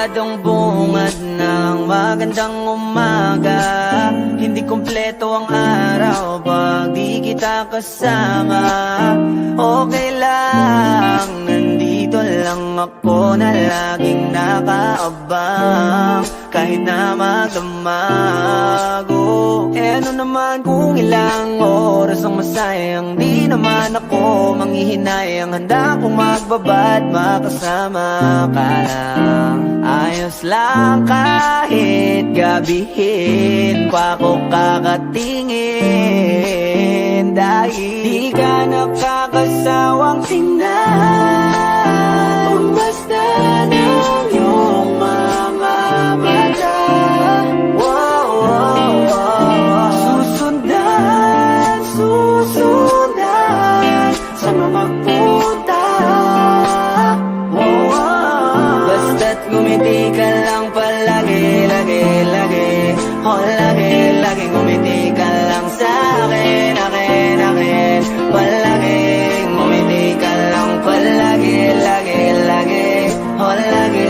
siguradong bungad ng magandang umaga. Hindi kumpleto ang araw pag di kita kasama. Okay lang, nandito lang ako na laging nakaabang. Kahit na magdamag, ano naman kung ilang oras ang masayang. Di naman ako manghihinayang, handa kong magbabad makasama ka lang. Ayos lang kahit gabihin pa ako kakatingin. Dahil di ka nakakasawang tingnan, kung basta ng iyong mga mata. Susundan saan mo magpunta. Basta't ngumiti ka lang palagi, lagi, lagi. Lagi, lagi ngumiti ka lang sa'kin, akin, akin. Palaging ngumiti ka lang palagi, lagi, lagi. Lagi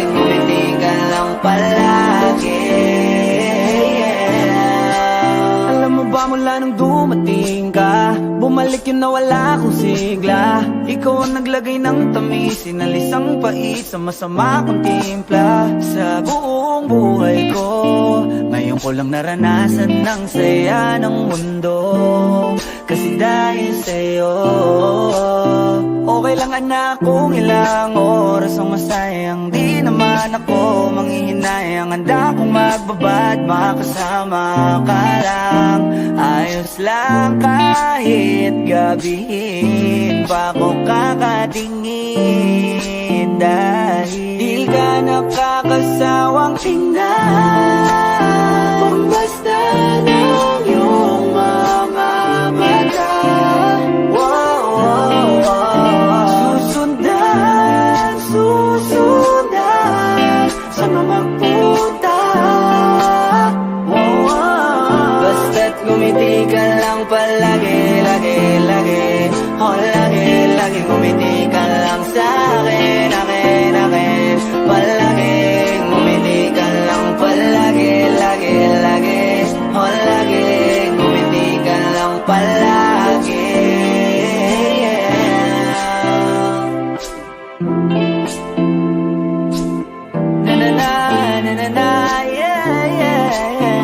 ngumiti ka lang palagi. Alam mo ba mula nung dumating ka, bumalik yun na wala akong sigla. Ikaw ang naglagay ng tamis, sinalis ang pait sa masama kong timpla. Sa buong buhay ko, ngayon ko lang naranasan ng saya ng mundo. Kasi dahil sa'yo, okay lang anak kung ilang oras ang masayang. Di naman ako manghihinayang, handa kong magbabad makasama ka lang. Ayos lang kahit gabihin pa ako kakatingin. Dahil di ka nakakasawang tingnan, kung basta ng iyong mga mata. Susundan saan mo magpunta. Basta't ngumiti ka lang palagi, lagi, lagi. Lagi, lagi ngumiti ka lang sa'kin, akin, akin. Palaging ngumiti ka lang palagi, lagi, lagi. Lagi ngumiti ka lang palagi. Na na na, na na na, yeah, yeah, yeah.